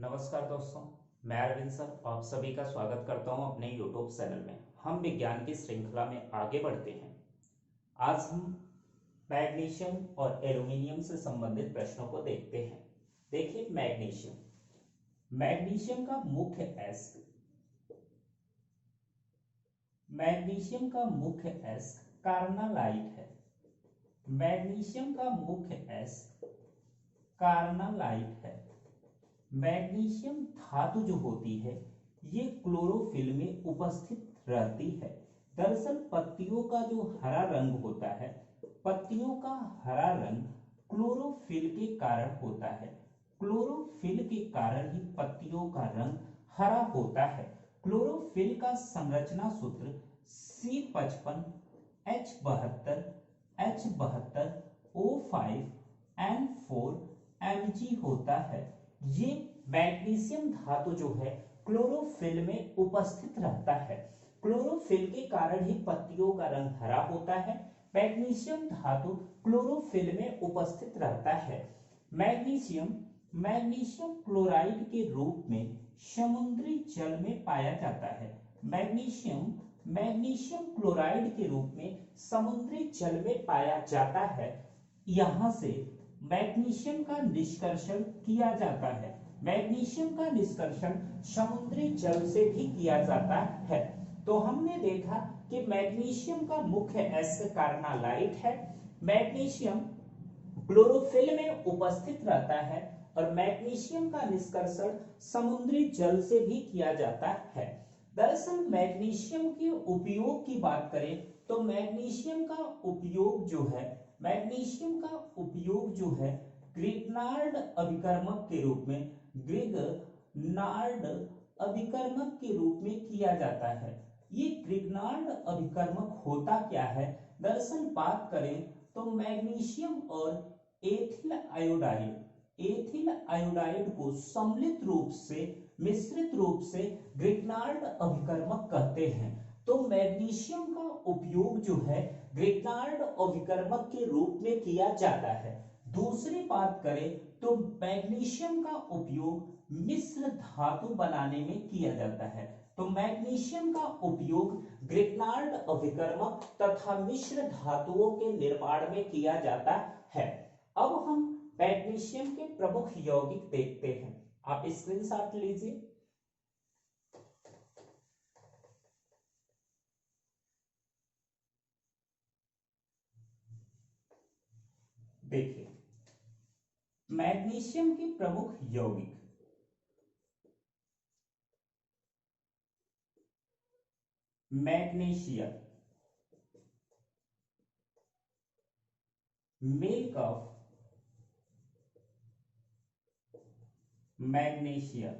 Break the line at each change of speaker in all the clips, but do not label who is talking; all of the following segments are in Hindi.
नमस्कार दोस्तों, मैं अरविंद सर आप सभी का स्वागत करता हूं अपने YouTube चैनल में। हम विज्ञान की श्रृंखला में आगे बढ़ते हैं। आज हम मैग्नीशियम और एल्यूमिनियम से संबंधित प्रश्नों को देखते हैं। देखिए, मैग्नीशियम का मुख्य एस्क कार्नालाइट है। मैग्नीशियम का मुख्य एस्क कार्नालाइट है। मैग्नीशियम धातु जो होती है ये क्लोरोफिल में उपस्थित रहती है। दरअसल पत्तियों का जो हरा रंग होता है, पत्तियों का हरा रंग क्लोरोफिल के कारण होता है। क्लोरोफिल के कारण ही पत्तियों का रंग हरा होता है। क्लोरोफिल का संरचना सूत्र C55 H72O5N4 Mg होता है। ये मैग्नीशियम धातु जो है क्लोरोफिल में उपस्थित रहता है। क्लोरोफिल के कारण ही पत्तियों का रंग हरा होता है। मैग्नीशियम धातु क्लोरोफिल में उपस्थित रहता है। मैग्नीशियम क्लोराइड के रूप में समुद्री जल में पाया जाता है। मैग्नीशियम क्लोराइड के रूप में समुद्री जल में पाया जाता है। यहां से मैग्नीशियम का निष्कर्षण किया जाता है। मैग्नीशियम का निष्कर्षण समुद्री जल से भी किया जाता है। तो हमने देखा कि मैग्नीशियम का मुख्य एस्क कार्नालाइट है। मैग्नीशियम क्लोरोफिल में उपस्थित रहता है और मैग्नीशियम का निष्कर्षण समुद्री जल से भी किया जाता है। दरअसल मैग्नीशियम के उपयोग की बात करें तो मैग्नीशियम का उपयोग जो है ग्रिग्नार्ड अभिकर्मक के रूप में किया जाता है। ये ग्रिग्नार्ड अभिकर्मक होता क्या है? दरअसल बात करें तो मैग्नीशियम और एथिल आयोडाइड को सम्मिलित रूप से मिश्रित रूप से ग्रिग्नार्ड अभिकर्मक कहते हैं। तो मैग्नीशियम का उपयोग जो है ग्रिग्नार्ड अभिकर्मक के रूप में किया जाता है। दूसरी बात करें तो मैग्नीशियम का उपयोग मिश्र धातु बनाने में किया जाता है। तो मैग्नीशियम का उपयोग ग्रिग्नार्ड अभिकर्मक तथा मिश्र धातुओं के निर्माण में किया जाता है। अब हम मैग्नीशियम के प्रमुख यौगिक देखते हैं। आप स्क्रीनशॉट लीजिए। देखिए, मैग्नीशियम के प्रमुख यौगिक magnesium, milk of magnesium,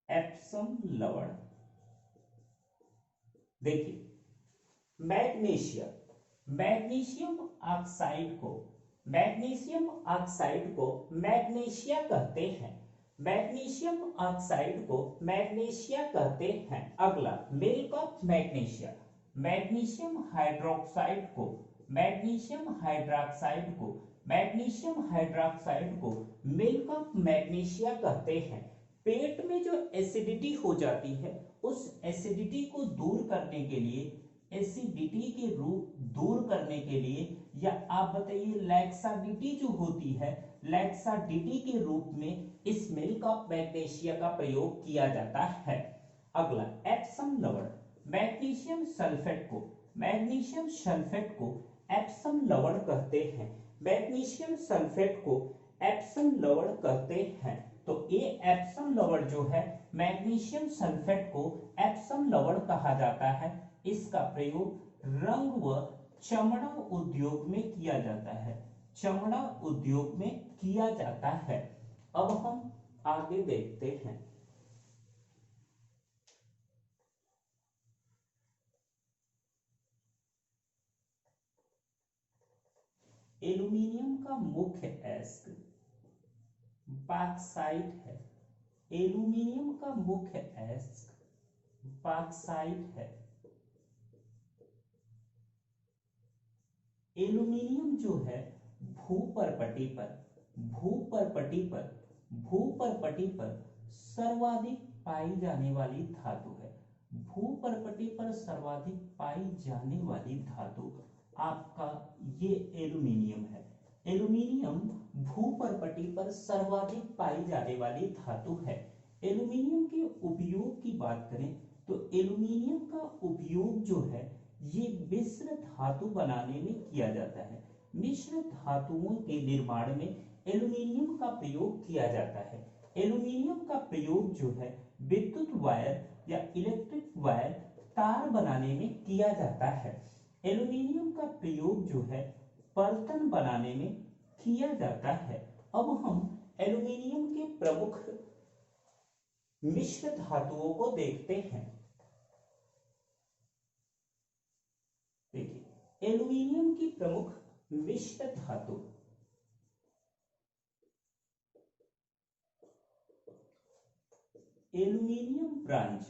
Epsom लवण। देखिए, मैग्नीशियम ऑक्साइड को मैग्नीशिया कहते हैं। अगला, मिल्क ऑफ मैग्नीशियम हाइड्रोक्साइड को मिल्क ऑफ मैग्नीशिया कहते हैं। पेट में जो एसिडिटी हो जाती है उस एसिडिटी को दूर करने के लिए या आप बताइए लैक्साडिटी जो होती है, लैक्साडिटी के रूप में इस मिल्क ऑफ मैग्नीशिया का प्रयोग किया जाता है। अगला, एप्सम लवण। मैग्नीशियम सल्फेट को एप्सम लवण कहते हैं। तो ये एप्सम लवण जो है मैग्नीशियम सल्फेट को एप्सम लवण कहा जाता है। इसका प्रयोग रंग व चमड़ा उद्योग में किया जाता है। अब हम आगे देखते हैं। एल्यूमिनियम का मुख्य एस्क बॉक्साइट है। एल्यूमिनियम का मुख्य एस्क बॉक्साइट है। एल्यूमिनियम जो है भूपर्पटी पर भूपर्पटी पर भूपर्पटी पर सर्वाधिक पाई जाने वाली धातु है। भूपर्पटी पर सर्वाधिक पाई जाने वाली धातु आपका ये एल्यूमिनियम है। एल्यूमिनियम भूपर्पटी पर सर्वाधिक पाई जाने वाली धातु है। एल्यूमिनियम के उपयोग की बात करें तो एल्यूमिनियम का उपयोग जो है ये मिश्र धातु बनाने में किया जाता है। मिश्र धातुओं के निर्माण में एल्यूमिनियम का प्रयोग किया जाता है। एल्यूमिनियम का प्रयोग जो है विद्युत वायर या इलेक्ट्रिक वायर तार बनाने में किया जाता है। एल्यूमिनियम का प्रयोग जो है बर्तन बनाने में किया जाता है। अब हम एल्यूमिनियम के प्रमुख मिश्र धातुओं को देखते हैं। देखिए एल्यूमिनियम की प्रमुख मिश्र धातु एल्यूमिनियम ब्रांज,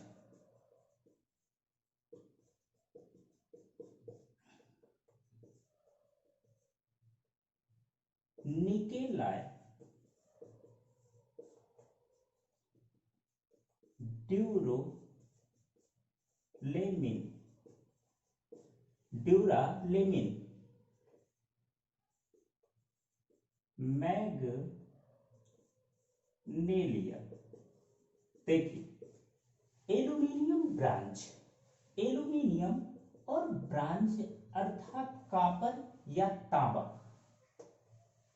निकेलाय, ड्यूरोलेमिन, ड्यूरालेमिन, मैग्नेलिया। देखिए एल्यूमिनियम ब्रांच, एल्यूमिनियम और ब्रांच अर्थात कॉपर या तांबा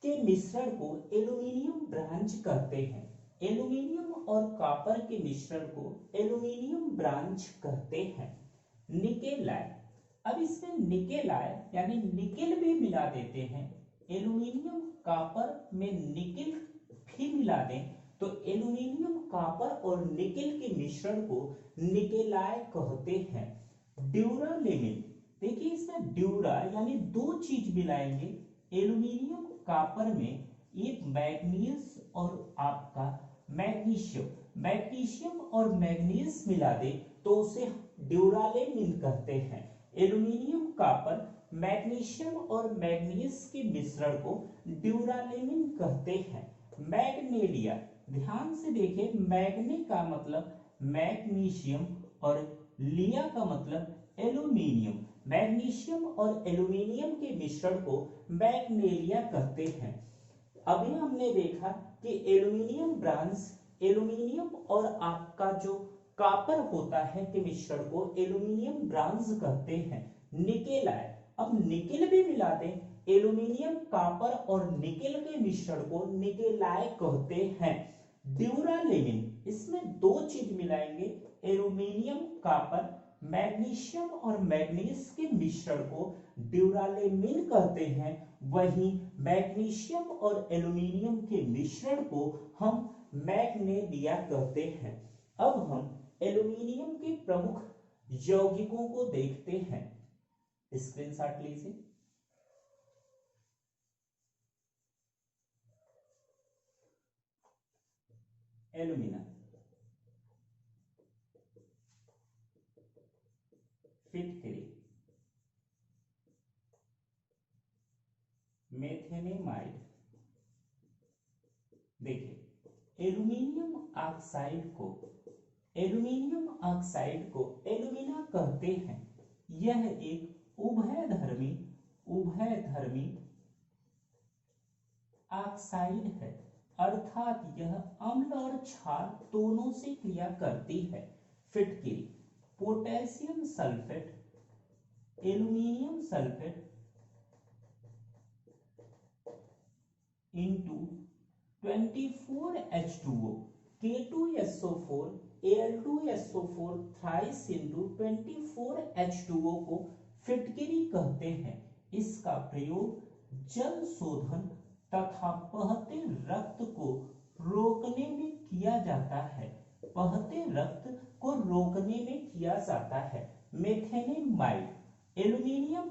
के मिश्रण को एल्यूमिनियम ब्रांच कहते हैं। एल्यूमिनियम और कॉपर के मिश्रण को एल्यूमिनियम ब्रांच कहते हैं। निकेलाय, अब इसमें निकेलाय यानी निकेल भी मिला देते हैं। एल्यूमिनियम कॉपर में निकेल भी मिला दें तो एल्यूमिनियम कॉपर और निकेल के मिश्रण को निकेलाय कहते हैं। ड्यूरालेमिन, देखिए इसमें ड्यूरा यानी दो चीज मिलाएंगे एल्यूमिनियम कॉपर में, ये मैग्नीज और आपका मैग्नीशियम, मैग्नीशियम और मैग्नीज मिला दे तो उसे ड्यूरालेमिन कहते हैं। एल्यूमिनियम कॉपर मैग्नीशियम और मैग्नीज के मिश्रण को ड्यूरालेमिन कहते हैं। मैग्नेलिया, ध्यान से देखिए मैग्ने का मतलब मैग्नीशियम और लिया का मतलब एल्यूमिनियम। मैग्नीशियम और एल्यूमिनियम के मिश्रण को मैग्नेलिया कहते हैं। अभी हमने देखा कि एल्यूमिनियम ब्रांच एल्यूमिनियम और आपका जो कॉपर होता है के मिश्रण को एल्यूमिनियम ब्रांच कहते हैं। निकेलाय, अब निकेल भी मिला दें एल्यूमिनियम कॉपर और निकेल के मिश्रण को निकेलाय कहते हैं। ड्यूरालेमिन, इसमें दो चीज मिलाएंगे एल्यूमिनियम कॉपर मैग्नीशियम और मैग्नीज के मिश्रण को ड्यूरालेमिन कहते हैं। वहीं मैग्नीशियम और एल्यूमिनियम के मिश्रण को हम मैग्नेलिया कहते हैं। अब हम एल्यूमिनियम के प्रमुख यौगिकों को देखते हैं। स्क्रीनशॉट लीजिए। एल्यूमिना, फिटकरी, मेथेनेमाइड। देखिए एल्यूमिनियम ऑक्साइड को एल्यूमिना कहते हैं। यह एक उभयधर्मी ऑक्साइड है, अर्थात यह अम्ल और क्षार दोनों से क्रिया करती है। फिटकरी, potassium sulphate, aluminium sulphate into 24H2O, K2SO4, Al2SO4 thrice into 24H2O को फिटकरी कहते हैं। इसका प्रयोग जल शोधन तथा बहते रक्त को रोकने में किया जाता है। बहते रक्त को रोकने में किया जाता है। मेथेनेमाइड, एल्यूमिनियम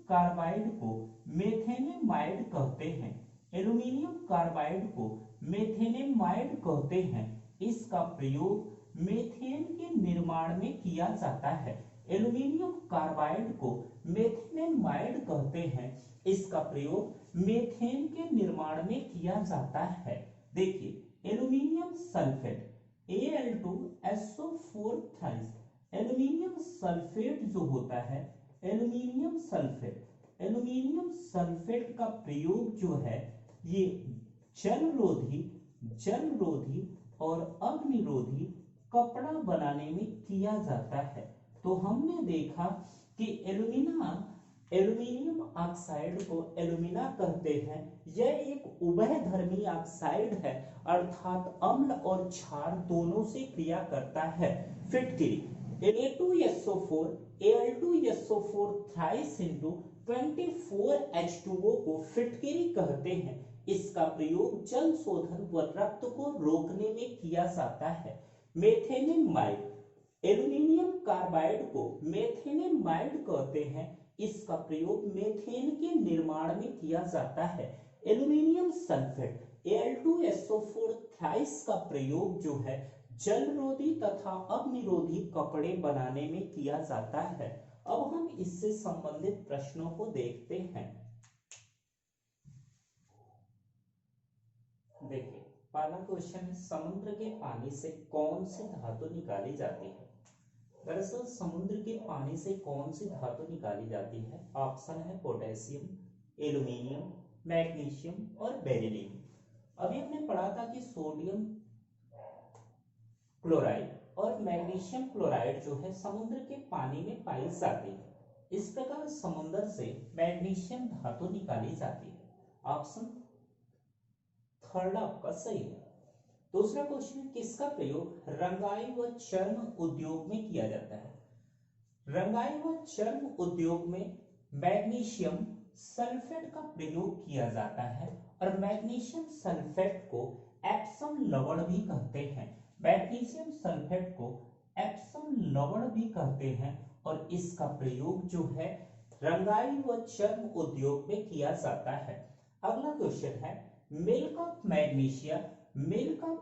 कार्बाइड को मेथेनेमाइड कहते हैं। एल्यूमिनियम कार्बाइड को मेथेनेमाइड कहते हैं। इसका प्रयोग मेथेन के निर्माण में किया जाता है। एल्यूमिनियम कार्बाइड को मेथेनेमाइड कहते हैं। इसका प्रयोग मीथेन के निर्माण में किया जाता है। देखिए aluminium sulphate Al2SO4 thrice, aluminium sulphate जो होता है, एल्यूमिनियम सल्फेट का प्रयोग जो है ये जल रोधी और अग्निरोधी कपड़ा बनाने में किया जाता है। तो हमने देखा कि एल्यूमिनियम ऑक्साइड को एल्यूमिना कहते हैं। यह एक उभयधर्मी ऑक्साइड है, अर्थात अम्ल और क्षार दोनों से क्रिया करता है। फिटकिरी Al2SO4 थ्राइस इंटू 24H2O को फिटकिरी कहते हैं। इसका प्रयोग जल शोधन व रक्त को रोकने में किया जाता है। मेथेनेमाइड, एल्यूमिनियम कार्बाइड को मेथेनेमाइड कहते हैं। इसका प्रयोग मेथेन के निर्माण में किया जाता है। एल्यूमिनियम सल्फेट Al2SO4 थ्राइस का प्रयोग जो है जलरोधी तथा अग्निरोधी कपड़े बनाने में किया जाता है। अब हम इससे संबंधित प्रश्नों को देखते हैं। देखिए पहला क्वेश्चन है, समुद्र के पानी से कौन सी धातु निकाली जाती है? दरअसल समुद्र के पानी से कौन सी धातु निकाली जाती है? ऑप्शन है पोटेशियम, एल्यूमिनियम, मैग्नीशियम और बेरिलियम। अभी हमने पढ़ा था कि सोडियम क्लोराइड और मैग्नीशियम क्लोराइड जो है समुद्र के पानी में पाई जाती है। इस प्रकार समुद्र से मैग्नीशियम धातु निकाली जाती है। ऑप्शन थर्ड आपका सही है। दूसरा क्वेश्चन, किसका प्रयोग रंगाई व चर्म उद्योग में किया जाता है? रंगाई व चर्म उद्योग में मैग्नीशियम सल्फेट का प्रयोग किया जाता है और मैग्नीशियम सल्फेट को एप्सम लवण भी कहते हैं। मैग्नीशियम सल्फेट को एप्सम लवण भी कहते हैं और इसका प्रयोग जो है रंगाई व चर्म उद्योग में किया जाता है। अगला क्वेश्चन है, मिल्क ऑफ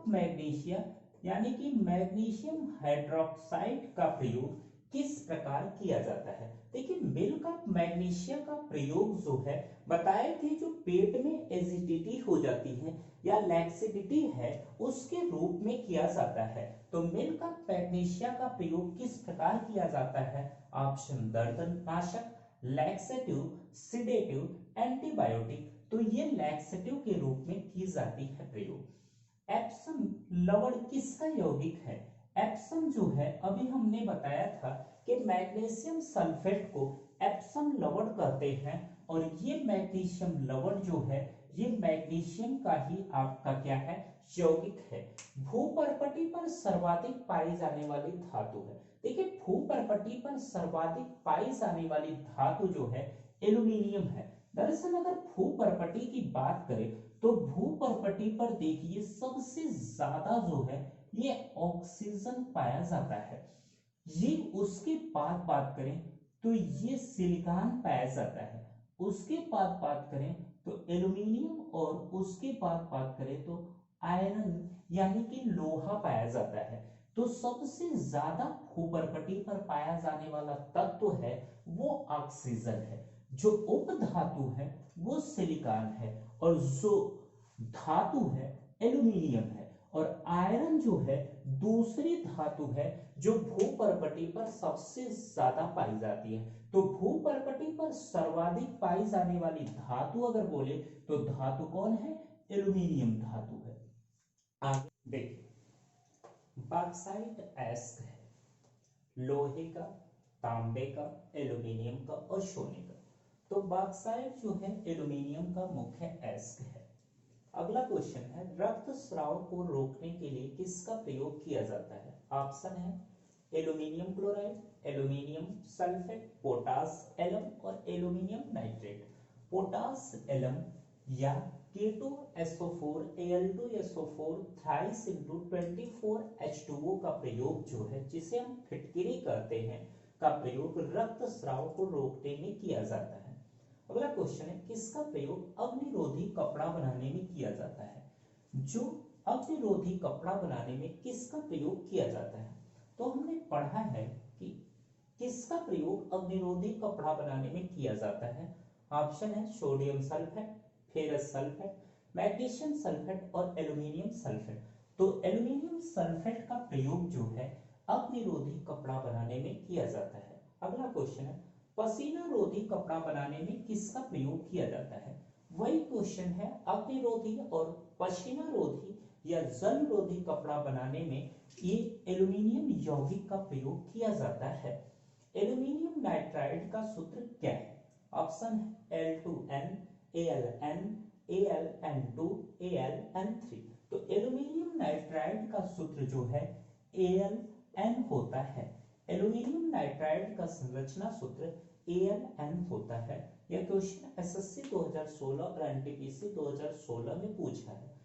मैग्नीशिया यानी कि मैग्नीशियम हाइड्रोक्साइड का प्रयोग किस प्रकार किया जाता है? देखिए मिल्क ऑफ मैग्नीशिया का प्रयोग जो है बताए थे, जो पेट में एसिडिटी हो जाती है या लैक्सिडिटी है उसके रूप में किया जाता है। तो मिल्क ऑफ मैग्नीशिया का प्रयोग किस प्रकार किया जाता है? ऑप्शन दर्दनाशक, लैक्सेटिव, सिडेटिव, एंटीबायोटिक। तो ये लैक्सेटिव के रूप में की जाती है प्रयोग। एप्सम लवण किसका यौगिक है? एप्सम जो है अभी हमने बताया था कि मैग्नीशियम सल्फेट को एप्सम लवण कहते हैं और ये मैग्नीशियम लवण जो है ये मैग्नीशियम का ही आपका क्या है? यौगिक है। भूपर्पटी पर सर्वाधिक पाई जाने वाली धातु है। देखिए भूपर्पटी पर सर्वाधिक पाई जाने वाली धातु जो है एल्यूमिनियम है। दरअसल अगर भूपर्पटी की बात करें तो भूपर्पटी पर देखिए सबसे ज्यादा जो है ये ऑक्सीजन पाया जाता है। ये उसके बाद बात करें तो ये सिलिकॉन पाया जाता है। उसके बाद बात करें तो एल्यूमिनियम और उसके बाद बात करें तो आयरन यानी कि लोहा पाया जाता है। तो सबसे ज्यादा भूपर्पटी पर पाया जाने वाला तत्व है वो ऑक्सीजन है। जो उपधातु है वो सिलिकॉन है और जो धातु है एल्यूमिनियम है और आयरन जो है दूसरी धातु है जो भूपर्पटी पर सबसे ज्यादा पाई जाती है। तो भूपर्पटी पर सर्वाधिक पाई जाने वाली धातु अगर बोले तो धातु कौन है? एल्यूमिनियम धातु है। आगे देखिए, बॉक्साइट एस्क है लोहे का, तांबे का, एल्यूमिनियम का और सोने का। तो बॉक्साइट जो है एल्यूमिनियम का मुख्य एस्क है। अगला क्वेश्चन है, रक्त स्राव को रोकने के लिए किसका प्रयोग किया जाता है? ऑप्शन है aluminium chloride, aluminium sulphate, potash alum और एल्यूमिनियम नाइट्रेट। पोटास एलम या K2SO4 Al2SO4 thrice into 24H2O का प्रयोग जो है जिसे हम फिटकिरी कहते हैं का प्रयोग रक्त स्राव को रोकने में किया जाता है। अगला क्वेश्चन है, किसका प्रयोग अग्निरोधी कपड़ा बनाने में किया जाता है? जो अग्निरोधी कपड़ा बनाने में किसका प्रयोग किया जाता है? तो हमने पढ़ा है कि किसका प्रयोग अग्निरोधी कपड़ा बनाने में किया जाता है। ऑप्शन है sodium sulphate, ferrous sulphate, magnesium sulphate और एल्यूमिनियम सल्फेट। तो एल्यूमिनियम सल्फेट का प्रयोग जो है अग्निरोधी कपड़ा बनाने में किया जाता है। अगला क्वेश्चन है पसीना रोधी कपड़ा बनाने में किसका प्रयोग किया जाता है? वही क्वेश्चन है, अग्निरोधी और पसीना रोधी या जल रोधी कपड़ा बनाने में ये एल्यूमिनियम यौगिक का प्रयोग किया जाता है। एल्यूमिनियम नाइट्राइड का सूत्र क्या है? ऑप्शन है Al2n, Aln, Aln2, Aln3। तो एल्यूमिनियम नाइट्राइड का सूत्र जो है Aln होता है। एल्यूमिनियम नाइट्राइड का संरचना सूत्र Aln होता है। यह क्वेश्चन एसएससी 2016 और एनटीपीसी 2016 में पूछा है।